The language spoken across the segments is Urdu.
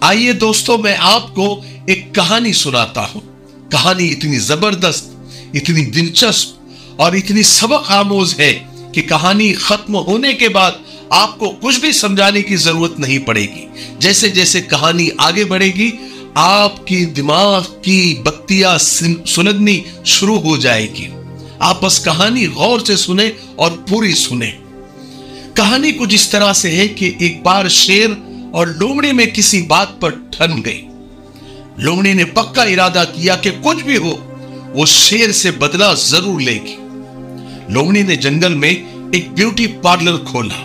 آئیے دوستوں، میں آپ کو ایک کہانی سناتا ہوں۔ کہانی اتنی زبردست، اتنی دلچسپ اور اتنی سبق آموز ہے کہ کہانی ختم ہونے کے بعد آپ کو کچھ بھی سمجھانے کی ضرورت نہیں پڑے گی۔ جیسے جیسے کہانی آگے بڑھے گی، آپ کی دماغ کی بتیاں سلگنی شروع ہو جائے گی۔ آپ بس کہانی غور سے سنیں اور پوری سنیں۔ کہانی کچھ اس طرح سے ہے کہ ایک بار شیر اور لومڑی میں کسی بات پر ٹھن گئی۔ لومڑی نے پکا ارادہ کیا کہ کچھ بھی ہو وہ شیر سے بدلہ ضرور لے گی۔ لومڑی نے جنگل میں ایک بیوٹی پارلر کھولا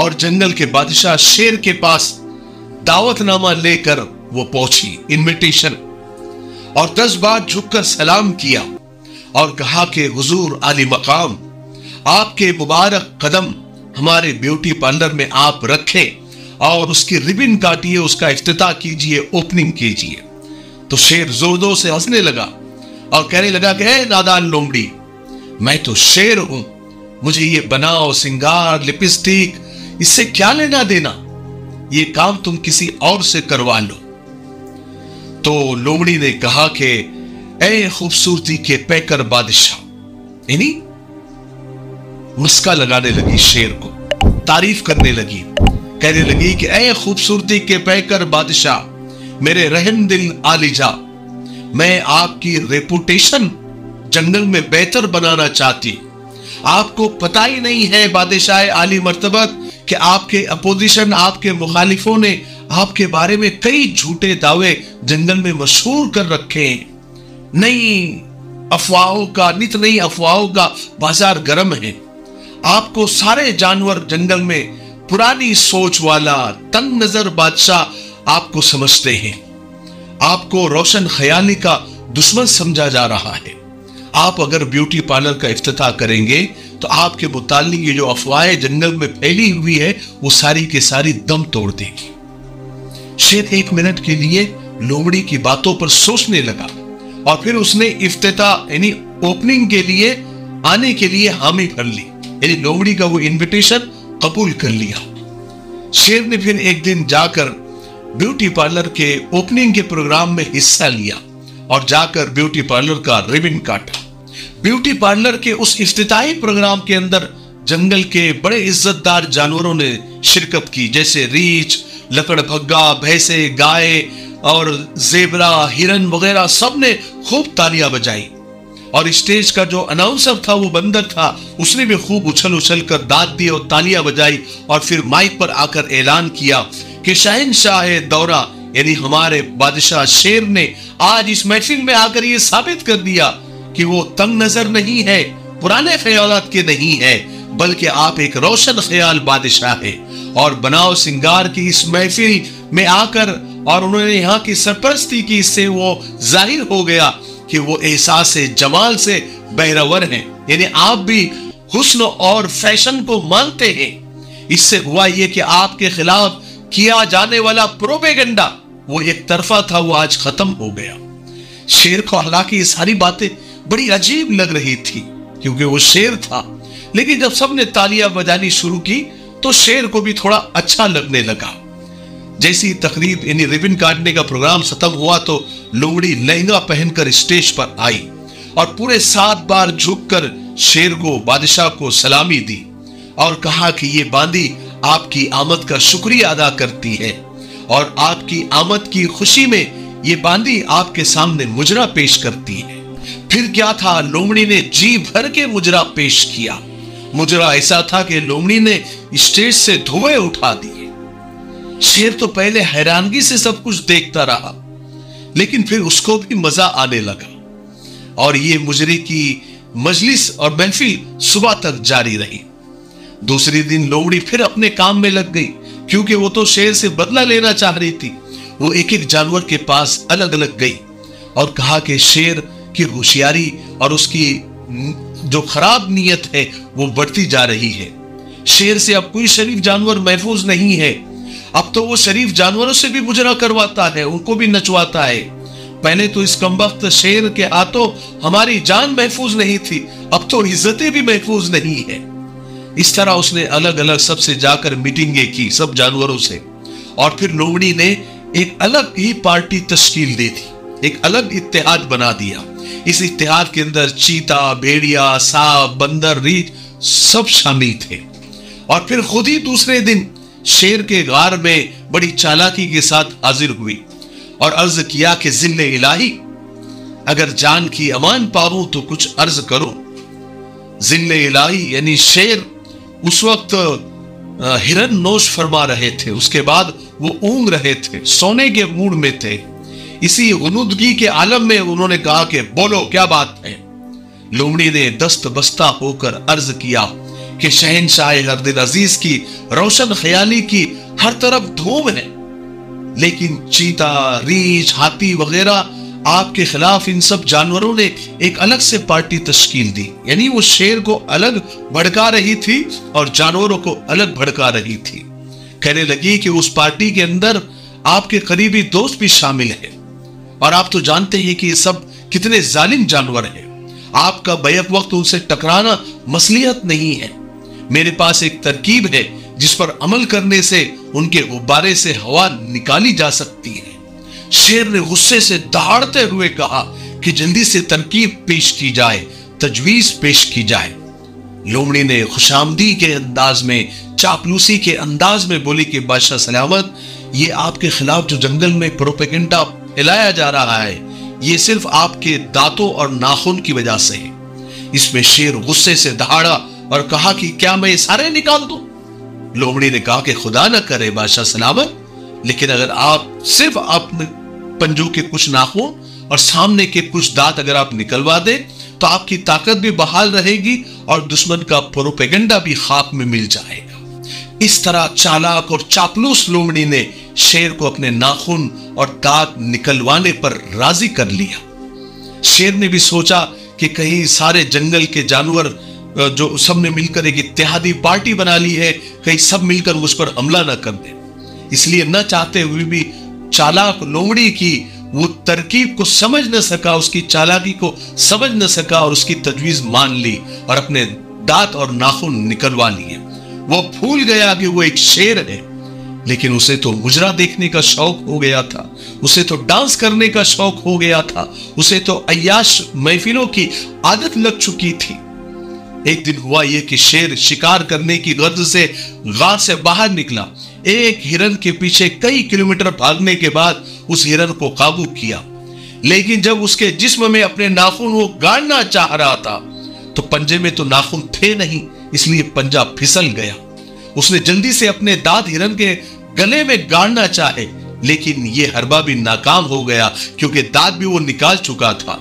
اور جنگل کے بادشاہ شیر کے پاس دعوت نامہ لے کر وہ پہنچی، انویٹیشن، اور 10 بار جھک کر سلام کیا اور کہا کہ حضور عالی مقام، آپ کے مبارک قدم ہمارے بیوٹی پارلر میں آپ رکھیں اور اس کی ریبن کاٹیے، اس کا افتتاح کیجئے، اوپننگ کیجئے۔ تو شیر زور زور سے ہنسنے لگا اور کہنے لگا کہ اے نادان لومڑی، میں تو شیر ہوں، مجھے یہ بناؤ سنگار لپسٹک اس سے کیا لینا دینا، یہ کام تم کسی اور سے کروا لو۔ تو لومڑی نے کہا کہ اے خوبصورتی کے پیکر بادشاہ، یعنی مسکا لگانے لگی، شیر کو تعریف کرنے لگی، کہنے لگی کہ اے خوبصورتی کے پیکر بادشاہ، میرے رحم دل عالیجا، میں آپ کی ریپوٹیشن جنگل میں بہتر بنانا چاہتی۔ آپ کو پتہ ہی نہیں ہے بادشاہ عالی مرتبت کہ آپ کے اپوزیشن، آپ کے مخالفوں نے آپ کے بارے میں کئی جھوٹے دعوے جنگل میں مشہور کر رکھے ہیں۔ نئی افواہوں کا بازار گرم ہے۔ آپ کو سارے جانور جنگل میں پرانی سوچ والا تنگ نظر بادشاہ آپ کو سمجھتے ہیں۔ آپ کو روشن خیالی کا دشمن سمجھا جا رہا ہے۔ آپ اگر بیوٹی پارلر کا افتتاح کریں گے تو آپ کے متعلق یہ جو افواہیں جنگل میں پھیلی ہوئی ہے وہ ساری کے ساری دم توڑ دے گی۔ شیر 1 منٹ کے لیے لومڑی کی باتوں پر سوچنے لگا اور پھر اس نے افتتاح یعنی اوپننگ کے لیے آنے کے لیے حامی بھر لی، یعنی لومڑی کا وہ انویٹیشن قبول کر لیا۔ شیر نے پھر ایک دن جا کر بیوٹی پارلر کے اوپننگ کے پروگرام میں حصہ لیا اور جا کر بیوٹی پارلر کا ریبن کاٹا۔ بیوٹی پارلر کے اس افتتاحی پروگرام کے اندر جنگل کے بڑے عزت دار جانوروں نے شرکت کی، جیسے ریچھ، لکڑ بھگا، بھینسیں، گائے اور زیبرا، ہرن وغیرہ، سب نے خوب تالیاں بجائی۔ اور اسٹیج کا جو اناؤنسر تھا وہ بندر تھا، اس نے بھی خوب اچھل کر داد دی اور تالیاں بجائی اور پھر مائک پر آ کر اعلان کیا کہ شہنشاہ دورہ یعنی ہمارے بادشاہ شیر نے آج اس محفل میں آ کر یہ ثابت کر دیا کہ وہ تنگ نظر نہیں ہے، پرانے خیالات کے نہیں ہے، بلکہ آپ ایک روشن خیال بادشاہ ہے۔ اور بناؤ سنگار کی اس محفل میں آ کر اور انہوں نے یہاں کی سرپرستی کی، اس سے وہ ظاہر ہو گیا کہ وہ احساس جمال سے بہرور ہیں، یعنی آپ بھی حسن اور فیشن کو مانتے ہیں۔ اس سے ہوا یہ کہ آپ کے خلاف کیا جانے والا پروپیگنڈا وہ ایک طرفہ تھا، وہ آج ختم ہو گیا۔ شیر کو حالانکہ یہ ساری باتیں بڑی عجیب لگ رہی تھی کیونکہ وہ شیر تھا، لیکن جب سب نے تالیاں بجانی شروع کی تو شیر کو بھی تھوڑا اچھا لگنے لگا۔ جیسی تقریب یعنی ریبن کاٹنے کا پروگرام ختم ہوا تو لومڑی لہنگا پہن کر اسٹیج پر آئی اور پورے 7 بار جھک کر شیر کو، بادشاہ کو سلامی دی اور کہا کہ یہ باندی آپ کی آمد کا شکریہ ادا کرتی ہے اور آپ کی آمد کی خوشی میں یہ باندی آپ کے سامنے مجرا پیش کرتی ہے۔ پھر کیا تھا، لومڑی نے جی بھر کے مجرا پیش کیا۔ مجرا ایسا تھا کہ لومڑی نے اسٹیج سے دھوئے اٹھا دیے۔ شیر تو پہلے حیرانگی سے سب کچھ دیکھتا رہا، لیکن پھر اس کو بھی مزہ آنے لگا اور یہ مجرے کی مجلس اور محفل صبح تک جاری رہی۔ دوسری دن لومڑی پھر اپنے کام میں لگ گئی کیونکہ وہ تو شیر سے بدلہ لینا چاہ رہی تھی۔ وہ ایک ایک جانور کے پاس الگ الگ گئی اور کہا کہ شیر کی ہوشیاری اور اس کی جو خراب نیت ہے وہ بڑھتی جا رہی ہے۔ شیر سے اب کوئی شریف جانور محفوظ نہیں ہے، اب تو وہ شریف جانوروں سے بھی مجرا کرواتا ہے، ان کو بھی نچواتا ہے۔ پہلے تو اس کمبخت شیر کے ہاتھوں ہماری جان محفوظ نہیں تھی، اب تو عزتیں بھی محفوظ نہیں ہے۔ اس طرح اس نے الگ الگ سب سے جا کر میٹنگیں کی، سب جانوروں سے، اور پھر لومڑی نے ایک الگ ہی پارٹی تشکیل دے دی، ایک الگ اتحاد بنا دیا۔ اس اتحاد کے اندر چیتا، بھیڑیا، سانپ، بندر، ریچھ سب شامل تھے۔ اور پھر خود ہی دوسرے دن شیر کے غار میں بڑی چالاکی کے ساتھ حاضر ہوئی اور عرض کیا کہ ذل الہی، اگر جان کی امان پاؤں تو کچھ عرض کرو۔ ذل الہی یعنی شیر اس وقت ہرن نوش فرما رہے تھے، اس کے بعد وہ اونگ رہے تھے، سونے کے موڈ میں تھے۔ اسی غنودگی کے عالم میں انہوں نے کہا کہ بولو کیا بات ہے۔ لومڑی نے دست بستہ ہو کر عرض کیا کہ شہنشاہ ارد عزیز کی روشن خیالی کی ہر طرف دھوم ہے، لیکن چیتا، ریچھ، ہاتھی وغیرہ آپ کے خلاف ان سب جانوروں نے ایک الگ سے پارٹی تشکیل دی، یعنی وہ شیر کو الگ بھڑکا رہی تھی اور جانوروں کو الگ بھڑکا رہی تھی۔ کہنے لگی کہ اس پارٹی کے اندر آپ کے قریبی دوست بھی شامل ہیں، اور آپ تو جانتے ہیں کہ یہ سب کتنے ظالم جانور ہیں، آپ کا بیک وقت ان سے ٹکرانا مصلحت نہیں ہے۔ میرے پاس ایک ترکیب ہے جس پر عمل کرنے سے ان کے غبارے سے ہوا نکالی جا سکتی ہے۔ شیر نے غصے سے دہاڑتے ہوئے کہا کہ جلدی سے ترکیب پیش کی جائے، تجویز پیش کی جائے۔ لومڑی نے خوشامدی کے انداز میں، چاپلوسی کے انداز میں بولی کہ بادشاہ سلامت، یہ آپ کے خلاف جو جنگل میں پروپیگنڈا پھیلایا جا رہا ہے، یہ صرف آپ کے دانتوں اور ناخن کی وجہ سے ہے۔ اس میں شیر غصے سے دہاڑا اور کہا کہ کیا میں یہ سارے نکال دوں؟ لومڑی نے کہا کہ خدا نہ کرے بادشاہ سلامت، لیکن اگر آپ صرف اپنے پنجوں کے کچھ ناخن اور سامنے کے کچھ دانت اگر آپ نکلوا دیں تو آپ کی طاقت بھی بحال رہے گی اور دشمن کا پروپیگنڈا بھی خاک میں مل جائے گا۔ اس طرح چالاک اور چاپلوس لومڑی نے شیر کو اپنے ناخن اور دانت نکلوانے پر راضی کر لیا۔ شیر نے بھی سوچا کہ کہیں سارے جنگل کے جانور جو سب نے مل کر ایک اتحادی پارٹی بنا لی ہے، کہیں سب مل کر مجھ پر حملہ نہ کر دیں۔ اس لیے نہ چاہتے ہوئے بھی چالاک لومڑی کی وہ ترکیب کو سمجھ نہ سکا، اس کی چالاکی کو سمجھ نہ سکا اور اس کی تجویز مان لی اور اپنے دانت اور ناخن نکلوا لیے۔ وہ بھول گیا کہ وہ ایک شیر ہے، لیکن اسے تو مجرا دیکھنے کا شوق ہو گیا تھا، اسے تو ڈانس کرنے کا شوق ہو گیا تھا، اسے تو عیاش محفلوں کی عادت لگ چکی تھی۔ ایک دن ہوا یہ کہ شیر شکار کرنے کی غرض سے غار سے باہر نکلا۔ ایک ہرن کے پیچھے کئی کلومیٹر بھاگنے کے بعد اس ہرن کو قابو کیا، لیکن جب اس کے جسم میں اپنے ناخن وہ گاڑنا چاہ رہا تھا تو پنجے میں تو ناخن تھے نہیں، اس لیے پنجہ پھسل گیا۔ اس نے جلدی سے اپنے دانت ہرن کے گلے میں گاڑنا چاہے، لیکن یہ حربہ بھی ناکام ہو گیا کیونکہ دانت بھی وہ نکال چکا تھا۔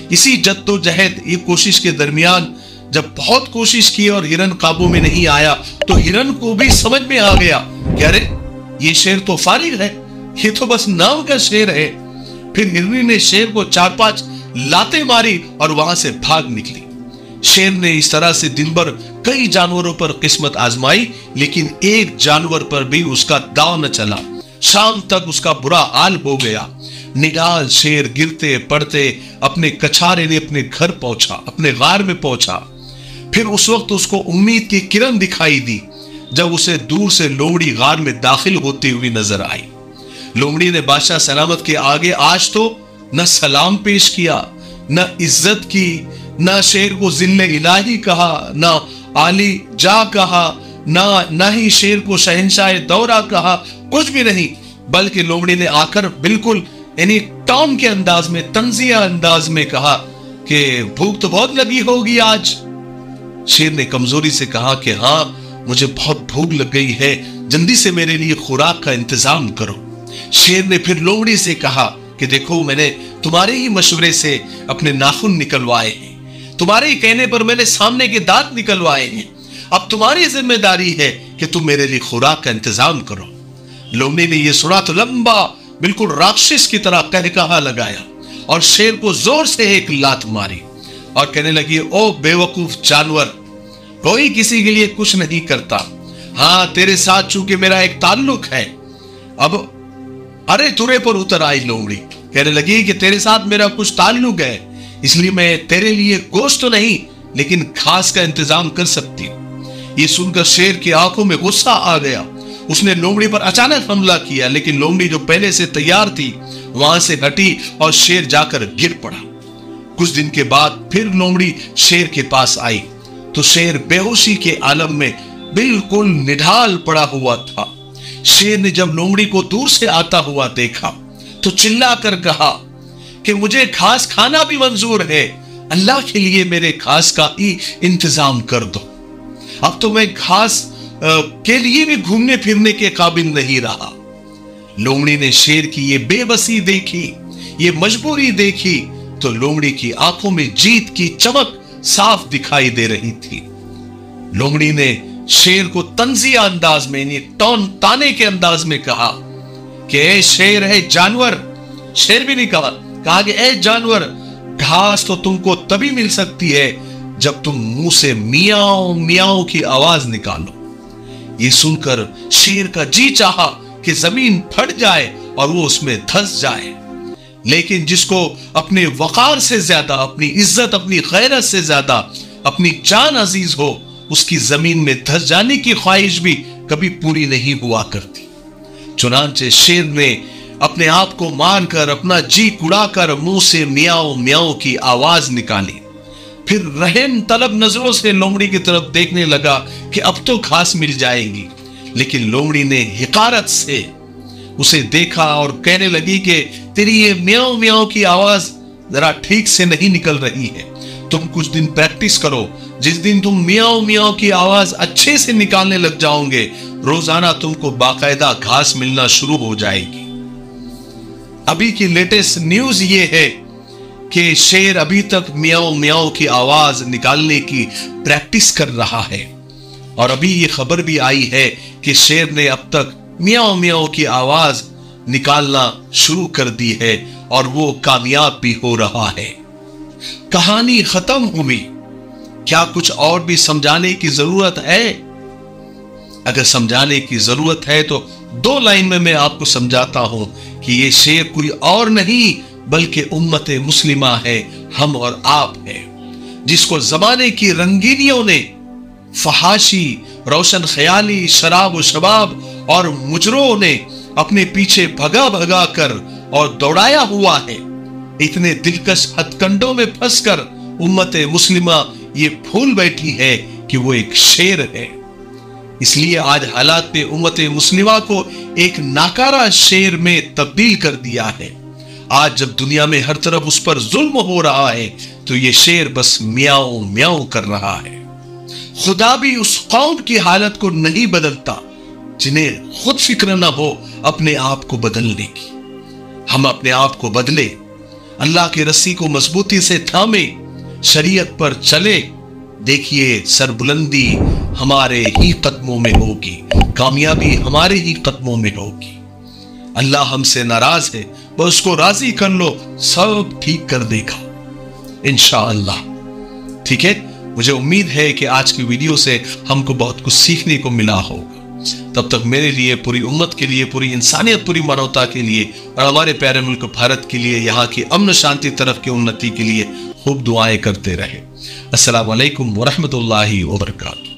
اسی جد و جہد یہ کوشش کے درمیان جب بہت کوشش کی اور ہرن قابو میں نہیں آیا تو ہرن کو بھی سمجھ میں آ گیا کہ ارے یہ شیر تو فارغ ہے، یہ تو بس نام کا شیر ہے۔ پھر ہرنی نے شیر کو 4-5 لاتیں ماری اور وہاں سے بھاگ نکلی۔ شیر نے اس طرح سے دن بھر کئی جانوروں پر قسمت آزمائی، لیکن ایک جانور پر بھی اس کا داؤ نہ چلا۔ شام تک اس کا برا حال ہو گیا۔ نڈال شیر گرتے پڑتے اپنے کچھارے نے اپنے گھر پہنچا، اپنے غار میں پہنچا۔ پھر اس وقت اس کو امید کی کرن دکھائی دی جب اسے دور سے لومڑی غار میں داخل ہوتی ہوئی نظر آئی۔ لومڑی نے بادشاہ سلامت کے آگے آج تو نہ سلام پیش کیا، نہ عزت کی، نہ شیر کو ذل الہی کہا، نہ عالی جا کہا، نہ ہی شیر کو شہنشاہ دورہ کہا، کچھ بھی نہیں، بلکہ لومڑی نے آ کر بالکل یعنی ٹام کے انداز میں، طنزیہ انداز میں کہا کہ بھوک تو بہت لگی ہوگی آج۔ شیر نے کمزوری سے کہا کہ ہاں مجھے بہت بھوک لگ گئی ہے، جلدی سے میرے لیے خوراک کا انتظام کرو۔ شیر نے پھر لومڑی سے کہا کہ دیکھو میں نے تمہارے ہی مشورے سے اپنے ناخن نکلوائے ہیں، تمہارے ہی کہنے پر میں نے سامنے کے دانت نکلوائے ہیں، اب تمہاری ذمہ داری ہے کہ تم میرے لیے خوراک کا انتظام کرو۔ لومڑی نے یہ سنا تو لمبا بالکل راکشس کی طرح قہقہا لگایا اور شیر کو زور سے ایک لات ماری اور کہنے لگی او بے وقوف جانور، کوئی کسی کے لیے کچھ نہیں کرتا، ہاں تیرے ساتھ چونکہ میرا ایک تعلق ہے۔ اب ارے ترے پر اتر آئی لومڑی، کہنے لگی کہ تیرے ساتھ میرا کچھ تعلق ہے، اس لیے میں تیرے لیے گوشت تو نہیں لیکن گھاس کا انتظام کر سکتی ہوں۔ یہ سن کر شیر کی آنکھوں میں غصہ آ گیا، اس نے لومڑی پر اچانک حملہ کیا، لیکن لومڑی جو پہلے سے تیار تھی وہاں سے ہٹی اور شیر جا کر گر پڑا۔ کچھ دن کے بعد پھر لومڑی شیر کے پاس آئی تو شیر بے ہوشی کے عالم میں بالکل نڈھال پڑا ہوا تھا۔ شیر نے جب لومڑی کو دور سے آتا ہوا دیکھا تو چلا کر کہا کہ مجھے گھاس کھانا بھی منظور ہے، اللہ کے لیے میرے گھاس کا ہی انتظام کر دو، اب تو میں گھاس کے لیے بھی گھومنے پھرنے کے قابل نہیں رہا۔ لومڑی نے شیر کی یہ بے بسی دیکھی، یہ مجبوری دیکھی تو لومڑی کی آنکھوں میں جیت کی چمک صاف دکھائی دے رہی تھی۔ لومڑی نے شیر کو طنزیہ انداز میں یعنی تانے کے انداز میں کہا کہ اے شیر، اے جانور، شیر بھی نہیں کہا کہ اے جانور، گھاس تو تم کو تبھی مل سکتی ہے جب تم منہ سے میاؤں میاؤں کی آواز نکالو۔ یہ سن کر شیر کا جی چاہا کہ زمین پھٹ جائے اور وہ اس میں دھس جائے، لیکن جس کو اپنے وقار سے زیادہ، اپنی عزت، اپنی غیرت سے زیادہ اپنی جان عزیز ہو، اس کی زمین میں دھس جانے کی خواہش بھی کبھی پوری نہیں ہوا کرتی۔ چنانچہ شیر نے اپنے آپ کو مار کر، اپنا جی کڑا کر منہ سے میاؤں میاؤں کی آواز نکالی، پھر رحم طلب نظروں سے لومڑی کی طرف دیکھنے لگا کہ اب تو گھاس مل جائے گی، لیکن لومڑی نے حقارت سے اسے دیکھا اور کہنے لگی کہ تیری یہ میاؤں میاؤں کی آواز ذرا ٹھیک سے نہیں نکل رہی ہے، تم کچھ دن پریکٹس کرو، جس دن تم میاؤں میاؤں کی آواز اچھے سے نکالنے لگ جاؤ گے، روزانہ تم کو باقاعدہ گھاس ملنا شروع ہو جائے گی۔ ابھی کی لیٹسٹ نیوز یہ ہے کہ شیر ابھی تک میاؤں میاؤں کی آواز نکالنے کی پریکٹس کر رہا ہے، اور ابھی یہ خبر بھی آئی ہے کہ شیر نے اب تک میاؤں میاؤں کی آواز نکالنا شروع کر دی ہے اور وہ کامیاب بھی ہو رہا ہے۔ کہانی ختم ہوئی، کیا کچھ اور بھی سمجھانے کی ضرورت ہے؟ اگر سمجھانے کی ضرورت ہے تو 2 لائن میں آپ کو سمجھاتا ہوں کہ یہ شیر کوئی اور نہیں بلکہ امت مسلمہ ہے، ہم اور آپ ہے، جس کو زمانے کی رنگینیوں نے، فحاشی، روشن خیالی، شراب و شباب اور مجرموں نے اپنے پیچھے بھگا بھگا کر اور دوڑایا ہوا ہے۔ اتنے دلکش ہتھ کنڈوں میں پھنس کر امت مسلمہ یہ بھول بیٹھی ہے کہ وہ ایک شیر ہے۔ اس لیے آج حالات نے امت مسلمہ کو ایک ناکارہ شیر میں تبدیل کر دیا ہے۔ آج جب دنیا میں ہر طرف اس پر ظلم ہو رہا ہے تو یہ شیر بس میاؤں میاؤں کر رہا ہے۔ خدا بھی اس قوم کی حالت کو نہیں بدلتا جنہیں خود فکر نہ ہو اپنے آپ کو بدلنے کی۔ ہم اپنے آپ کو بدلے، اللہ کی رسی کو مضبوطی سے تھامے، شریعت پر چلے، دیکھیے سربلندی ہمارے ہی قدموں میں ہوگی، کامیابی ہمارے ہی قدموں میں ہوگی۔ اللہ ہم سے ناراض ہے، بس اس کو راضی کر لو، سب ٹھیک کر دے گا انشاءاللہ۔ ٹھیک ہے، مجھے امید ہے کہ آج کی ویڈیو سے ہم کو بہت کچھ سیکھنے کو ملا ہوگا۔ تب تک میرے لیے، پوری امت کے لیے، پوری انسانیت، پوری مانوتا کے لیے اور ہمارے پیارے ملک بھارت کے لیے، یہاں کی امن و شانتی طرف کی انتی کے لیے خوب دعائیں کرتے رہے۔ السلام علیکم ورحمۃ اللہ وبرکاتہ۔